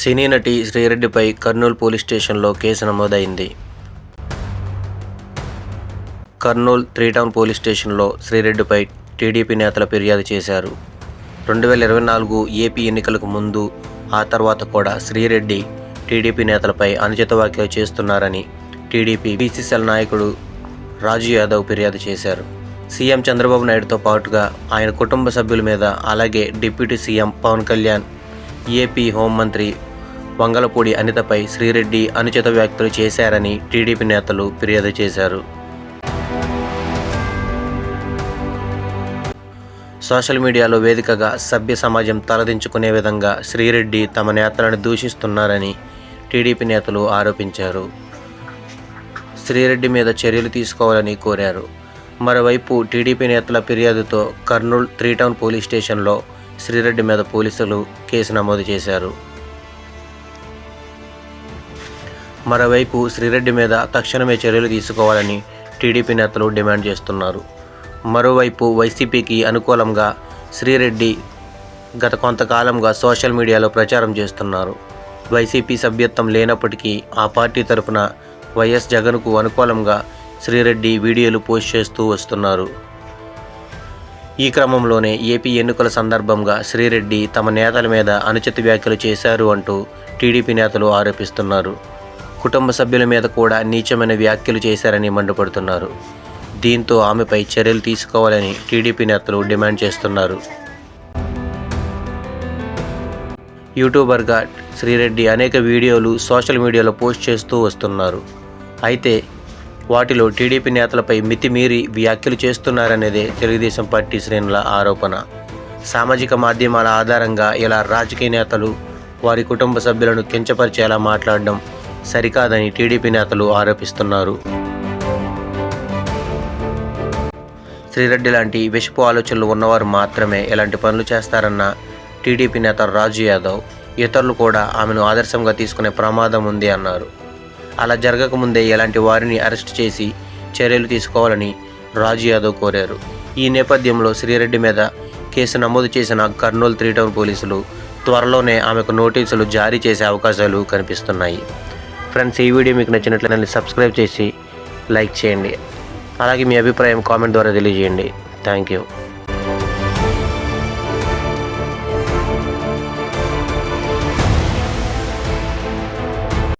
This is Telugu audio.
సినీ నటి శ్రీరెడ్డిపై కర్నూలు పోలీస్ స్టేషన్లో కేసు నమోదైంది. కర్నూలు 3 టౌన్ పోలీస్ స్టేషన్లో శ్రీరెడ్డిపై టీడీపీ నేతలు ఫిర్యాదు చేశారు. 2024 ఏపీ ఎన్నికలకు ముందు, ఆ తర్వాత కూడా శ్రీరెడ్డి టీడీపీ నేతలపై అనుచిత వ్యాఖ్యలు చేస్తున్నారని టీడీపీ బీసీసీఎల్ నాయకుడు రాజు యాదవ్ ఫిర్యాదు చేశారు. సీఎం చంద్రబాబు నాయుడుతో పాటుగా ఆయన కుటుంబ సభ్యుల మీద, అలాగే deputy CM Pawan Kalyan, AP హోంమంత్రి వంగలపూడి అనితపై శ్రీరెడ్డి అనుచిత వ్యాఖ్యలు చేశారని టీడీపీ నేతలు ఫిర్యాదు చేశారు. సోషల్ మీడియాలో వేదికగా సభ్య సమాజం తలదించుకునే విధంగా శ్రీరెడ్డి తమ నేతలను దూషిస్తున్నారని టీడీపీ నేతలు ఆరోపించారు. శ్రీరెడ్డి మీద చర్యలు తీసుకోవాలని కోరారు. మరోవైపు టీడీపీ నేతల ఫిర్యాదుతో కర్నూలు 3 టౌన్ పోలీస్ స్టేషన్లో శ్రీరెడ్డి మీద పోలీసులు కేసు నమోదు చేశారు. మరోవైపు శ్రీరెడ్డి మీద తక్షణమే చర్యలు తీసుకోవాలని టీడీపీ నేతలు డిమాండ్ చేస్తున్నారు. మరోవైపు వైసీపీకి అనుకూలంగా శ్రీరెడ్డి గత కొంతకాలంగా సోషల్ మీడియాలో ప్రచారం చేస్తున్నారు. వైసీపీ సభ్యత్వం లేనప్పటికీ ఆ పార్టీ తరఫున వైఎస్ జగన్కు అనుకూలంగా శ్రీరెడ్డి వీడియోలు పోస్ట్ చేస్తూ వస్తున్నారు. ఈ క్రమంలోనే ఏపీ ఎన్నికల సందర్భంగా శ్రీరెడ్డి తమ నేతల మీద అనుచిత వ్యాఖ్యలు చేశారు అంటూ టీడీపీ నేతలు ఆరోపిస్తున్నారు. కుటుంబ సభ్యుల మీద కూడా నీచమైన వ్యాఖ్యలు చేశారని మండిపడుతున్నారు. దీంతో ఆమెపై చర్యలు తీసుకోవాలని టీడీపీ నేతలు డిమాండ్ చేస్తున్నారు. యూట్యూబర్గా శ్రీరెడ్డి అనేక వీడియోలు సోషల్ మీడియాలో పోస్ట్ చేస్తూ వస్తున్నారు. అయితే వాటిలో టీడీపీ నేతలపై మితిమీరి వ్యాఖ్యలు చేస్తున్నారనేదే తెలుగుదేశం పార్టీ శ్రేణుల ఆరోపణ. సామాజిక మాధ్యమాల ఆధారంగా ఇలా రాజకీయ నేతలు వారి కుటుంబ సభ్యులను కించపరిచేలా మాట్లాడడం సరికాదని టీడీపీ నేతలు ఆరోపిస్తున్నారు. శ్రీరెడ్డి లాంటి విషపు ఆలోచనలు ఉన్నవారు మాత్రమే ఇలాంటి పనులు చేస్తారన్న టీడీపీ నేత రాజు యాదవ్, ఇతరులు కూడా ఆమెను ఆదర్శంగా తీసుకునే ప్రమాదం ఉంది అన్నారు. అలా జరగకముందే ఇలాంటి వారిని అరెస్ట్ చేసి చర్యలు తీసుకోవాలని రాజు యాదవ్ కోరారు. ఈ నేపథ్యంలో శ్రీరెడ్డి మీద కేసు నమోదు చేసిన కర్నూలు 3 టౌన్ పోలీసులు త్వరలోనే ఆమెకు నోటీసులు జారీ చేసే అవకాశాలు కనిపిస్తున్నాయి. ఫ్రెండ్స్, ఈ వీడియో మీకు నచ్చినట్లయితే సబ్స్క్రైబ్ చేసి లైక్ చేయండి. అలాగే మీ అభిప్రాయం కామెంట్ ద్వారా తెలియజేయండి. Thank you.